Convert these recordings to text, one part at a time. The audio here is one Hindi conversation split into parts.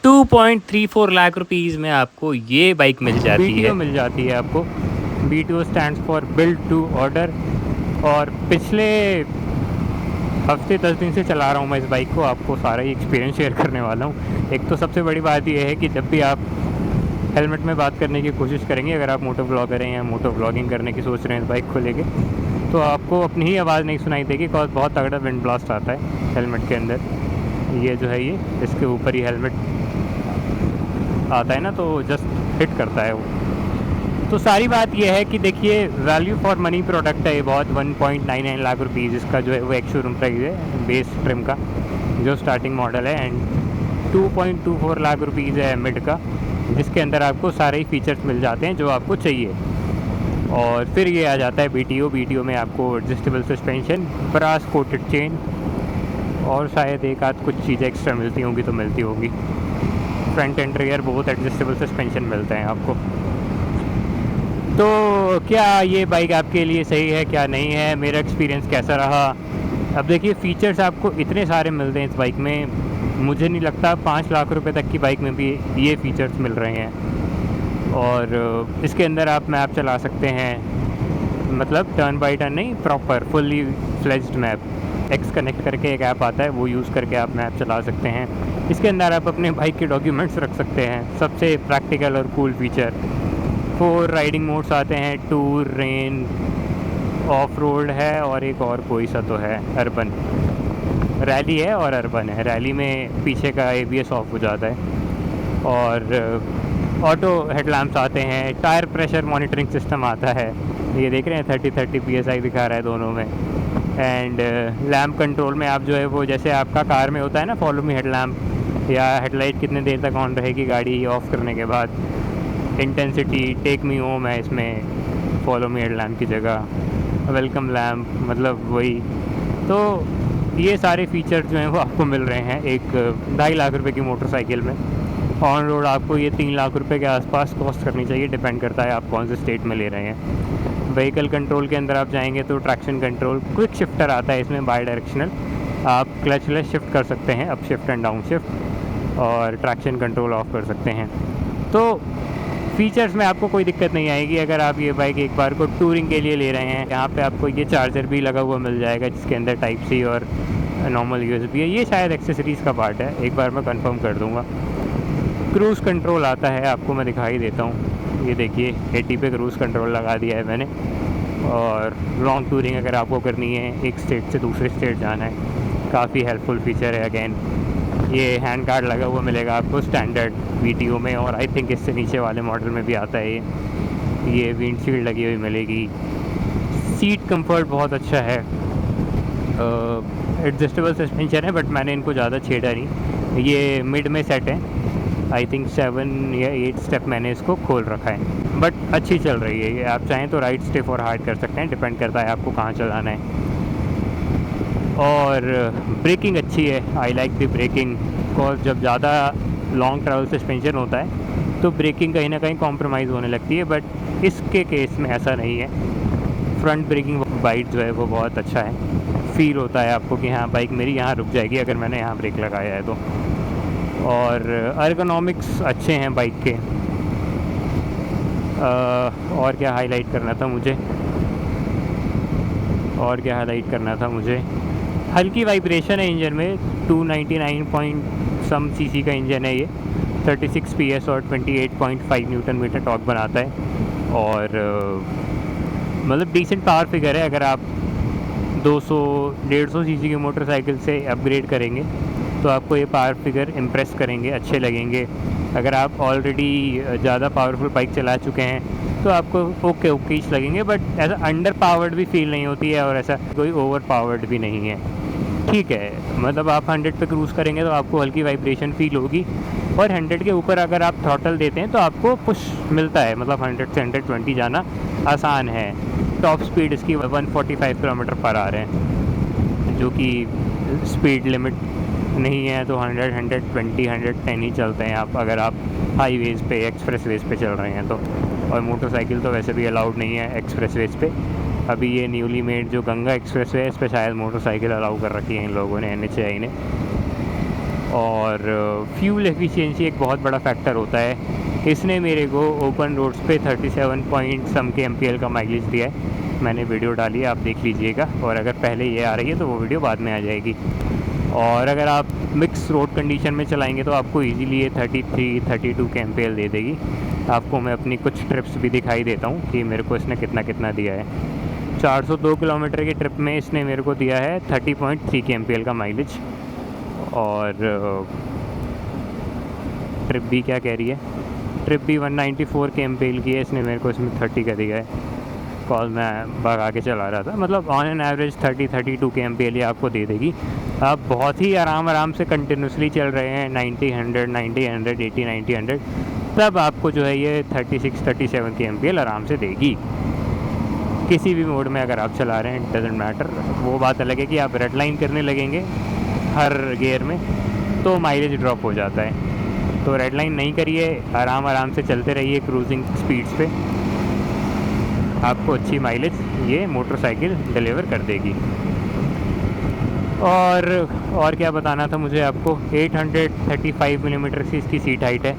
2.34 लाख रुपीज़ में आपको ये बाइक मिल जाती है। BTO मिल जाती है आपको। BTO stands for build to order. और पिछले हफ्ते 10 दिन से चला रहा हूँ मैं इस बाइक को, आपको सारा ही एक्सपीरियंस शेयर करने वाला हूँ। एक तो सबसे बड़ी बात यह है कि जब भी आप हेलमेट में बात करने की कोशिश करेंगे, अगर आप मोटो ब्लॉगर हैं या मोटो ब्लॉगिंग करने की सोच रहे हैं इस बाइक को लेके, तो आपको अपनी ही आवाज़ नहीं सुनाई देगी, बिकॉज बहुत तगड़ा विंड ब्लास्ट आता है हेलमेट के अंदर। ये जो है, ये इसके ऊपर ही हेलमेट आता है ना, तो जस्ट हिट करता है वो। तो सारी बात ये है कि देखिए, वैल्यू फॉर मनी प्रोडक्ट है ये बहुत। 1.99 लाख रुपीज़ इसका जो है वो एक शोरूम प्राइस है बेस ट्रिम का, जो स्टार्टिंग मॉडल है। एंड 2.24 लाख रुपीज़ है मिड का, जिसके अंदर आपको सारे ही फीचर्स मिल जाते हैं जो आपको चाहिए। और फिर ये आ जाता है BTO में आपको adjustable suspension, brass coated chain, और शायद एक आध कुछ चीज़ें एक्स्ट्रा मिलती होंगी तो मिलती होगी। फ्रंट एंड रियर बहुत एडजस्टेबल सस्पेंशन मिलते हैं आपको। तो क्या ये बाइक आपके लिए सही है, क्या नहीं है, मेरा एक्सपीरियंस कैसा रहा? अब देखिए, फ़ीचर्स आपको इतने सारे मिलते हैं इस बाइक में, मुझे नहीं लगता 5 लाख रुपए तक की बाइक में भी ये फ़ीचर्स मिल रहे हैं। और इसके अंदर आप मैप चला सकते हैं, मतलब टर्न बाई टर्न नहीं, proper fully fledged map. X connect करके एक ऐप आता है, वो यूज़ करके आप मैप चला सकते हैं। इसके अंदर आप अपने बाइक के डॉक्यूमेंट्स रख सकते हैं, सबसे प्रैक्टिकल और कूल फीचर। 4 राइडिंग मोड्स आते हैं, टूर, रेन, ऑफ रोड है, और एक और कोई सा तो है, अर्बन। रैली है और अर्बन है। रैली में पीछे का ABS ऑफ हो जाता है। और ऑटो हेडलैम्प्स आते हैं, टायर प्रेशर मॉनिटरिंग सिस्टम आता है, ये देख रहे हैं 30 PSI दिखा रहा है दोनों में। एंड लैम्प कंट्रोल में आप जो है वो, जैसे आपका कार में होता है ना फॉलो मी हेडलैम्प, या हेडलाइट कितने देर तक ऑन रहेगी गाड़ी ऑफ करने के बाद, इंटेंसिटी, टेक मी होम है इसमें फॉलो मी हेडलैम्प की जगह, वेलकम लैम्प, मतलब वही। तो ये सारे फीचर जो हैं वो आपको मिल रहे हैं एक 2.5 लाख रुपए की मोटरसाइकिल में। ऑन रोड आपको ये 3 लाख रुपए के आसपास कॉस्ट करनी चाहिए, डिपेंड करता है आप कौन से स्टेट में ले रहे हैं। व्हीकल कंट्रोल के अंदर आप जाएंगे तो ट्रैक्शन कंट्रोल, क्विक शिफ्टर आता है इसमें बाई डायरेक्शनल, आप क्लचलेस शिफ्ट कर सकते हैं, up shift and down shift, और ट्रैक्शन कंट्रोल ऑफ कर सकते हैं। तो फीचर्स में आपको कोई दिक्कत नहीं आएगी अगर आप ये बाइक एक बार को टूरिंग के लिए ले रहे हैं। यहाँ पे आपको ये चार्जर भी लगा हुआ मिल जाएगा, जिसके अंदर Type-C और नॉर्मल USB है। ये शायद एक्सेसरीज़ का पार्ट है, एक बार मैं कंफर्म कर दूँगा। क्रूज़ कंट्रोल आता है, आपको मैं दिखाई देता हूँ। ये देखिए 80 पे क्रूज़ कंट्रोल लगा दिया है मैंने। और लॉन्ग टूरिंग अगर आपको करनी है, एक स्टेट से दूसरे स्टेट जाना है, काफ़ी हेल्पफुल फीचर है। अगेन ये हैंड गार्ड लगा हुआ मिलेगा आपको स्टैंडर्ड BTO में, और आई थिंक इससे नीचे वाले मॉडल में भी आता है ये विंडशील्ड लगी हुई मिलेगी। सीट कंफर्ट बहुत अच्छा है। एडजस्टेबल सस्पेंशन है, बट मैंने इनको ज़्यादा छेड़ा नहीं। ये मिड में सेट है, आई थिंक 7 या 8 स्टेप मैंने इसको खोल रखा है, बट अच्छी चल रही है ये। आप चाहें तो राइट स्टिफ और हार्ड कर सकते हैं, डिपेंड करता है आपको कहाँ चलाना है। और ब्रेकिंग अच्छी है, I like the braking, because जब ज़्यादा लॉन्ग ट्रैवल सस्पेंशन होता है तो ब्रेकिंग कहीं ना कहीं कॉम्प्रोमाइज़ होने लगती है, बट इसके केस में ऐसा नहीं है। फ्रंट ब्रेकिंग बाइट जो है वो बहुत अच्छा है, फील होता है आपको कि हाँ बाइक मेरी यहाँ रुक जाएगी अगर मैंने यहाँ ब्रेक लगाया है तो। और एर्गोनॉमिक्स अच्छे हैं बाइक के। और क्या हाईलाइट करना था मुझे, हल्की वाइब्रेशन है इंजन में। 299 पॉइंट सम सीसी का इंजन है ये, 36 PS और 28.5 न्यूटन मीटर टॉर्क बनाता है। और मतलब डिसेंट पावर फिगर है। अगर आप 200-150 सीसी की मोटरसाइकिल से अपग्रेड करेंगे तो आपको ये पावर फिगर इम्प्रेस करेंगे, अच्छे लगेंगे। अगर आप ऑलरेडी ज़्यादा पावरफुल बाइक चला चुके हैं तो आपको ओके लगेंगे, बट ऐसा अंडर पावर्ड भी फील नहीं होती है और ऐसा कोई ओवर पावर्ड भी नहीं है। ठीक है, मतलब आप 100 पे क्रूज़ करेंगे तो आपको हल्की वाइब्रेशन फील होगी, और 100 के ऊपर अगर आप थ्रॉटल देते हैं तो आपको पुश मिलता है, मतलब 100 से 120 जाना आसान है। टॉप स्पीड इसकी 145 किलोमीटर पर आ रहे हैं, जो कि स्पीड लिमिट नहीं है, तो 100, 120, 110 ही चलते हैं आप, अगर आप हाईवेज़ पे, एक्सप्रेस वेज़ पे चल रहे हैं तो। और मोटरसाइकिल तो वैसे भी अलाउड नहीं है एक्सप्रेस वेज़ पे। अभी ये न्यूली मेड जो गंगा एक्सप्रेस वे है, इस पर शायद मोटरसाइकिल अलाउ कर रखी है इन लोगों ने, NHAI ने। और फ्यूल एफिशिएंसी एक बहुत बड़ा फैक्टर होता है। इसने मेरे को ओपन रोड्स पे 37 पॉइंट सम के MPL का माइलेज दिया है। मैंने वीडियो डाली है, आप देख लीजिएगा, और अगर पहले ये आ रही है तो वो वीडियो बाद में आ जाएगी। और अगर आप मिक्स रोड कंडीशन में चलाएंगे तो आपको इजीली ये 33-32 के MPL दे देगी। आपको मैं अपनी कुछ ट्रिप्स भी दिखाई देता हूँ कि मेरे को इसने कितना कितना दिया है। 402 किलोमीटर की ट्रिप में इसने मेरे को दिया है 30.3 के MPL का माइलेज। और ट्रिप भी क्या कह रही है, ट्रिप भी 194 के MPL की है, इसने मेरे को इसमें 30 का दिया है। कॉल मैं भगा के चला रहा था, मतलब ऑन एन एवरेज 30-32 के MPL ये आपको दे देगी। आप बहुत ही आराम से कंटिन्यूसली चल रहे हैं 90-100, 90-100, 80-90, 100, तब आपको जो है ये 36-37 के MPL आराम से देगी। किसी भी मोड में अगर आप चला रहे हैं, डजेंट मैटर। वो बात अलग है कि आप रेड लाइन करने लगेंगे हर गियर में तो माइलेज ड्रॉप हो जाता है। तो रेड लाइन नहीं करिए, आराम से चलते रहिए क्रूजिंग स्पीड्स पे, आपको अच्छी माइलेज ये मोटरसाइकिल डिलीवर कर देगी। और क्या बताना था मुझे आपको, 835 मिलीमीटर की इसकी सीट हाइट है।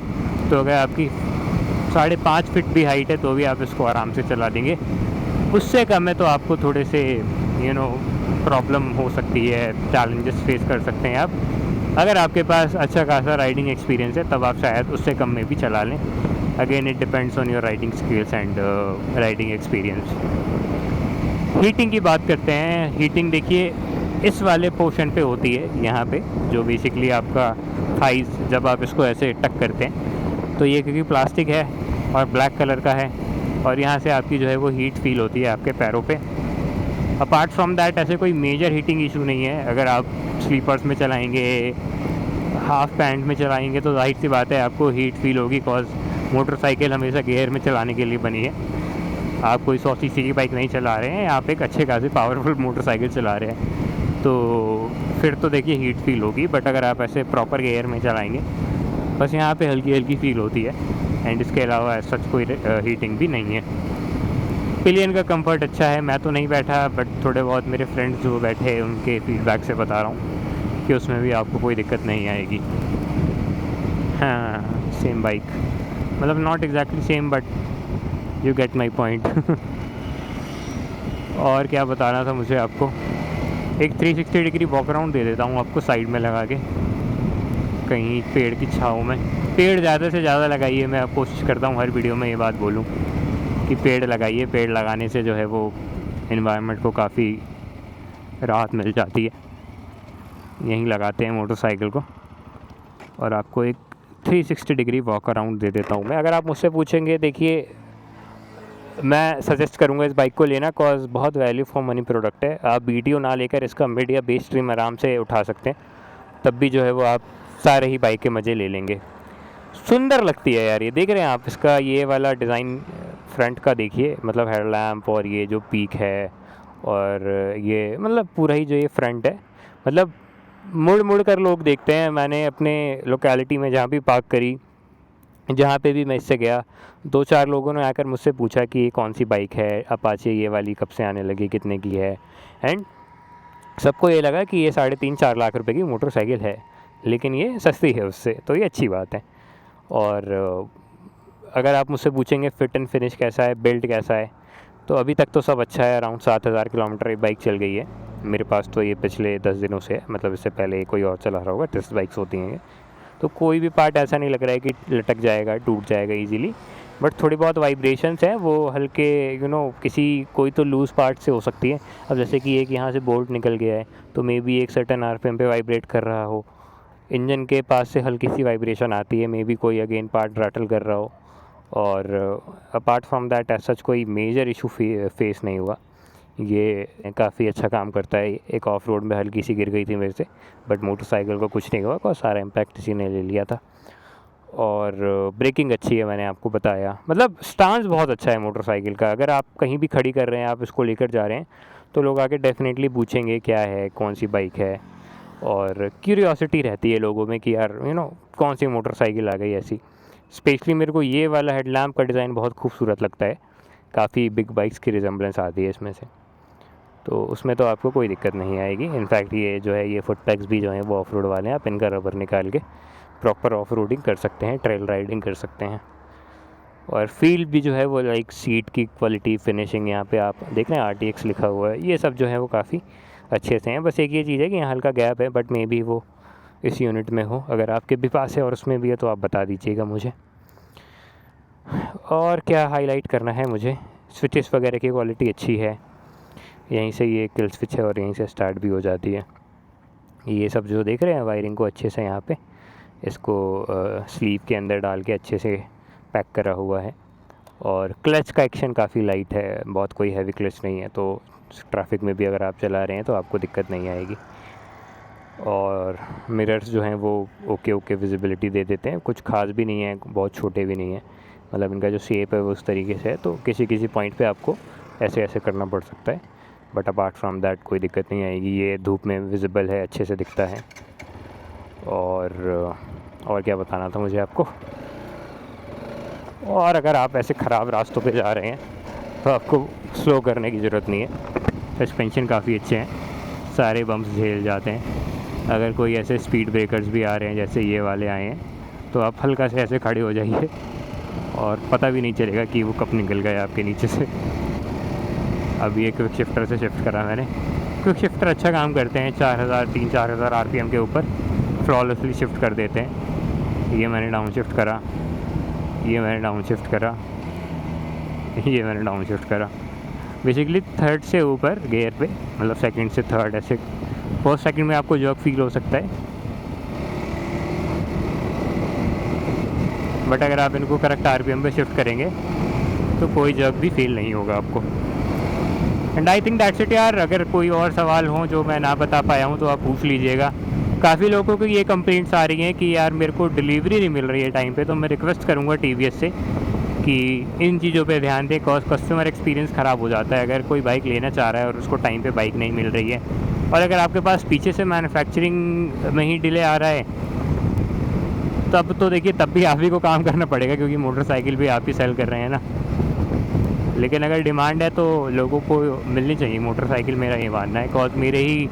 तो अगर आपकी 5.5 फीट भी हाइट है तो भी आप इसको आराम से चला देंगे। उससे कम है तो आपको थोड़े से प्रॉब्लम हो सकती है, चैलेंजेस फेस कर सकते हैं आप। अगर आपके पास अच्छा खासा राइडिंग एक्सपीरियंस है तब आप शायद उससे कम में भी चला लें। Again it depends on your riding skills and riding experience. Heating की बात करते हैं। हीटिंग देखिए इस वाले पोर्शन पे होती है, यहाँ पे जो बेसिकली आपका थाइस, जब आप इसको ऐसे टक करते हैं तो ये क्योंकि प्लास्टिक है और ब्लैक कलर का है, और यहाँ से आपकी जो है वो हीट फील होती है आपके पैरों पे। अपार्ट फ्रॉम दैट ऐसे कोई मेजर हीटिंग इशू नहीं है। अगर आप स्लीपर्स में चलाएंगे, हाफ पैंट में चलाएंगे तो जाहिर सी बात है आपको हीट फील होगी, कॉज मोटरसाइकिल हमेशा गियर में चलाने के लिए बनी है। आप कोई 100 सीसी की बाइक नहीं चला रहे हैं, आप एक अच्छे खासे पावरफुल मोटरसाइकिल चला रहे हैं, तो फिर तो देखिए हीट फील होगी। बट अगर आप ऐसे प्रॉपर गियर में चलाएंगे बस यहाँ पे हल्की हल्की फील होती है, एंड इसके अलावा सच कोई हीटिंग भी नहीं है। पिलियन का कंफर्ट अच्छा है। मैं तो नहीं बैठा, बट थोड़े बहुत मेरे फ्रेंड्स जो बैठे हैं उनके फीडबैक से बता रहा हूँ कि उसमें भी आपको कोई दिक्कत नहीं आएगी। हाँ, सेम बाइक, मतलब not exactly same but you get my point. और क्या बताना था मुझे आपको, एक 360 डिग्री वॉक अराउंड दे देता हूँ आपको साइड में लगा के, कहीं पेड़ की छाँव में। पेड़ ज़्यादा से ज़्यादा लगाइए, मैं कोशिश करता हूँ हर वीडियो में ये बात बोलूँ कि पेड़ लगाइए। पेड़ लगाने से जो है वो एनवायरनमेंट को काफ़ी राहत मिल जाती है। यहीं लगाते हैं मोटरसाइकिल को, और आपको एक 360 डिग्री वॉक अराउंड दे देता हूँ मैं। अगर आप मुझसे पूछेंगे, देखिए मैं सजेस्ट करूँगा इस बाइक को लेना, कॉज बहुत वैल्यू फॉर मनी प्रोडक्ट है। आप BTO ना लेकर इसका मिड या बेस ट्रिम आराम से उठा सकते हैं, तब भी जो है वो आप सारे ही बाइक के मज़े ले लेंगे। सुंदर लगती है यार ये, देख रहे हैं आप इसका ये वाला डिज़ाइन फ्रंट का, देखिए मतलब हेडलैम्प और ये जो पीक है, और ये मतलब पूरा ही जो ये फ्रंट है, मतलब मुड़ कर लोग देखते हैं। मैंने अपने लोकेलिटी में जहाँ भी पार्क करी, जहाँ पे भी मैं इससे गया, 2-4 लोगों ने आकर मुझसे पूछा कि ये कौन सी बाइक है, अपाचे ये वाली कब से आने लगी, कितने की है, एंड सबको ये लगा कि ये 3.5-4 लाख रुपए की मोटरसाइकिल है, लेकिन ये सस्ती है उससे, तो ये अच्छी बात है। और अगर आप मुझसे पूछेंगे फिट एंड फिनिश कैसा है, बिल्ड कैसा है, तो अभी तक तो सब अच्छा है। अराउंड 7,000 किलोमीटर ये बाइक चल गई है मेरे पास, तो ये पिछले 10 दिनों से है, मतलब इससे पहले कोई और चला रहा होगा, टेस्ट बाइक्स होती हैं ये। तो कोई भी पार्ट ऐसा नहीं लग रहा है कि लटक जाएगा, टूट जाएगा इजीली, बट थोड़ी बहुत वाइब्रेशंस हैं वो हल्के, किसी कोई तो लूज़ पार्ट से हो सकती है। अब जैसे कि एक यहाँ से बोल्ट निकल गया है तो मे बी एक सर्टेन RPM पे वाइब्रेट कर रहा हो, इंजन के पास से हल्की सी वाइब्रेशन आती है, मे बी कोई अगेन पार्ट रैटल कर रहा हो। और apart from that as such कोई मेजर इशू फेस नहीं हुआ। ये काफ़ी अच्छा काम करता है। एक ऑफ रोड में हल्की सी गिर गई थी मेरे से, बट मोटरसाइकिल को कुछ नहीं हुआ, और सारा इम्पैक्ट इसी ने ले लिया था। और ब्रेकिंग अच्छी है, मैंने आपको बताया, मतलब स्टांस बहुत अच्छा है मोटरसाइकिल का। अगर आप कहीं भी खड़ी कर रहे हैं, आप इसको लेकर जा रहे हैं, तो लोग आके डेफिनेटली पूछेंगे क्या है, कौन सी बाइक है, और क्यूरियोसिटी रहती है लोगों में कि यार कौन सी मोटरसाइकिल आ गई ऐसी। स्पेशली मेरे को ये वाला हेडलैम्प का डिज़ाइन बहुत खूबसूरत लगता है, काफ़ी बिग बाइक्स की रिजेंबलेंस आती है इसमें से। तो उसमें तो आपको कोई दिक्कत नहीं आएगी। इनफैक्ट ये जो है ये फुट पैक्स भी जो हैं वो ऑफ रोड वाले हैं, आप इनका रबर निकाल के प्रॉपर ऑफ रोडिंग कर सकते हैं, ट्रेल राइडिंग कर सकते हैं। और फील भी जो है वो लाइक सीट की क्वालिटी, फिनिशिंग, यहाँ पे आप देख रहे हैं RTX लिखा हुआ है, ये सब जो है वो काफ़ी अच्छे से हैं। बस एक ये चीज़ है कि यहाँ हल्का गैप है, बट मे बी वो इस यूनिट में हो। अगर आपके भी पास है और उसमें भी है तो आप बता दीजिएगा मुझे। और क्या हाईलाइट करना है मुझे, स्विचेस वगैरह की क्वालिटी अच्छी है, यहीं से ये किल स्विच है और यहीं से स्टार्ट भी हो जाती है। ये सब जो देख रहे हैं वायरिंग को अच्छे से यहाँ पे इसको स्लीव के अंदर डाल के अच्छे से पैक करा हुआ है। और क्लच का एक्शन काफ़ी लाइट है, बहुत कोई हैवी क्लच नहीं है, तो ट्रैफिक में भी अगर आप चला रहे हैं तो आपको दिक्कत नहीं आएगी। और मिरर्स जो हैं वो ओके विजिबिलिटी दे देते हैं, कुछ खास भी नहीं है, बहुत छोटे भी नहीं है, मतलब इनका जो शेप है वो उस तरीके से है, तो किसी पॉइंट पे आपको ऐसे करना पड़ सकता है, बट अपार्ट फ्रॉम दैट कोई दिक्कत नहीं आएगी। ये धूप में विजिबल है, अच्छे से दिखता है। और क्या बताना था मुझे आपको, और अगर आप ऐसे ख़राब रास्तों पे जा रहे हैं तो आपको स्लो करने की ज़रूरत नहीं है। सस्पेंशन काफ़ी अच्छे हैं, सारे बम्प्स झेल जाते हैं। अगर कोई ऐसे स्पीड ब्रेकर्स भी आ रहे हैं जैसे ये वाले आए हैं तो आप हल्का से ऐसे खड़े हो जाइए और पता भी नहीं चलेगा कि वो कब निकल गए आपके नीचे से। अब ये क्विक शिफ्टर से शिफ्ट करा मैंने। क्विक शिफ्टर अच्छा काम करते हैं, 3-4 हज़ार RPM के ऊपर फ्लॉलेसली शिफ्ट कर देते हैं। ये मैंने डाउन शिफ्ट करा, ये मैंने डाउन शिफ्ट करा, ये मैंने डाउन शिफ्ट करा। बेसिकली थर्ड से ऊपर गियर पे, मतलब सेकंड से थर्ड, ऐसे फर्स्ट सेकंड में आपको जर्क फील हो सकता है, बट अगर आप इनको करेक्ट RPM पे शिफ्ट करेंगे तो कोई जर्क भी फील नहीं होगा आपको। And I think that's it यार। अगर कोई और सवाल हो जो मैं ना बता पाया हूँ तो आप पूछ लीजिएगा। काफ़ी लोगों को ये कंप्लेंट्स आ रही हैं कि यार मेरे को डिलीवरी नहीं मिल रही है टाइम पे, तो मैं रिक्वेस्ट करूँगा TVS से कि इन चीज़ों पे ध्यान दें, कॉज कस्टमर एक्सपीरियंस ख़राब हो जाता है अगर कोई बाइक लेना चाह रहा है और उसको टाइम पे बाइक नहीं मिल रही है। और अगर आपके पास पीछे से मैन्युफैक्चरिंग में ही डिले आ रहा है तब तो देखिए, तब भी आप ही को काम करना पड़ेगा, क्योंकि मोटरसाइकिल भी आप ही सेल कर रहे हैं ना। लेकिन अगर डिमांड है तो लोगों को मिलनी चाहिए मोटरसाइकिल, मेरा ये मानना है। कॉज मेरे ही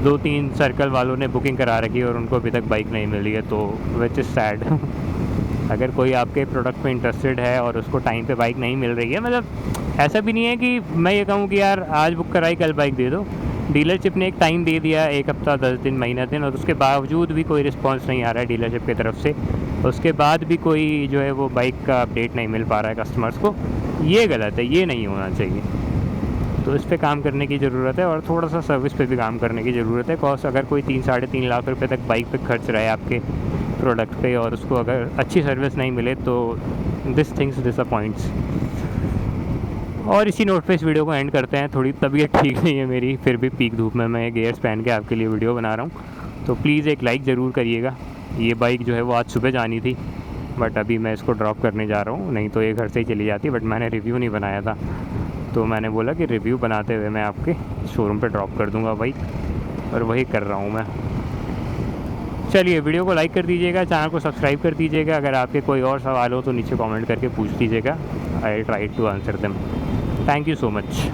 2-3 सर्कल वालों ने बुकिंग करा रखी है और उनको अभी तक बाइक नहीं मिली है, तो विच इज़ सैड। अगर कोई आपके प्रोडक्ट पे इंटरेस्टेड है और उसको टाइम पे बाइक नहीं मिल रही है, मतलब ऐसा भी नहीं है कि मैं ये कहूँ कि यार आज बुक कराई कल बाइक दे दो। डीलरशिप ने एक टाइम दे दिया, 1 हफ्ता, 10 दिन, महीना दिन, और उसके बावजूद भी कोई रिस्पांस नहीं आ रहा है डीलरशिप की तरफ से, उसके बाद भी कोई जो है वो बाइक का अपडेट नहीं मिल पा रहा है कस्टमर्स को। ये गलत है, ये नहीं होना चाहिए। तो इस पे काम करने की ज़रूरत है और थोड़ा सा सर्विस पे भी काम करने की ज़रूरत है। कॉस्ट अगर कोई 3-3.5 लाख रुपए तक बाइक पे खर्च रहा है आपके प्रोडक्ट पे और उसको अगर अच्छी सर्विस नहीं मिले तो दिस थिंग्स डिसअपॉइंट्स। और इसी नोट पे इस वीडियो को एंड करते हैं। थोड़ी तबीयत ठीक नहीं है मेरी, फिर भी पीक धूप में मैं गियर्स पहन के आपके लिए वीडियो बना रहा हूँ, तो प्लीज़ एक लाइक ज़रूर करिएगा। ये बाइक जो है वो आज सुबह जानी थी, बट अभी मैं इसको ड्रॉप करने जा रहा हूँ, नहीं तो ये घर से ही चली जाती, बट मैंने रिव्यू नहीं बनाया था, तो मैंने बोला कि रिव्यू बनाते हुए मैं आपके शोरूम पे ड्रॉप कर दूंगा बाइक, और वही कर रहा हूँ मैं। चलिए, वीडियो को लाइक कर दीजिएगा, चैनल को सब्सक्राइब कर दीजिएगा। अगर आपके कोई और सवाल हो तो नीचे कमेंट करके पूछ दीजिएगा, I try to answer them. Thank you so much.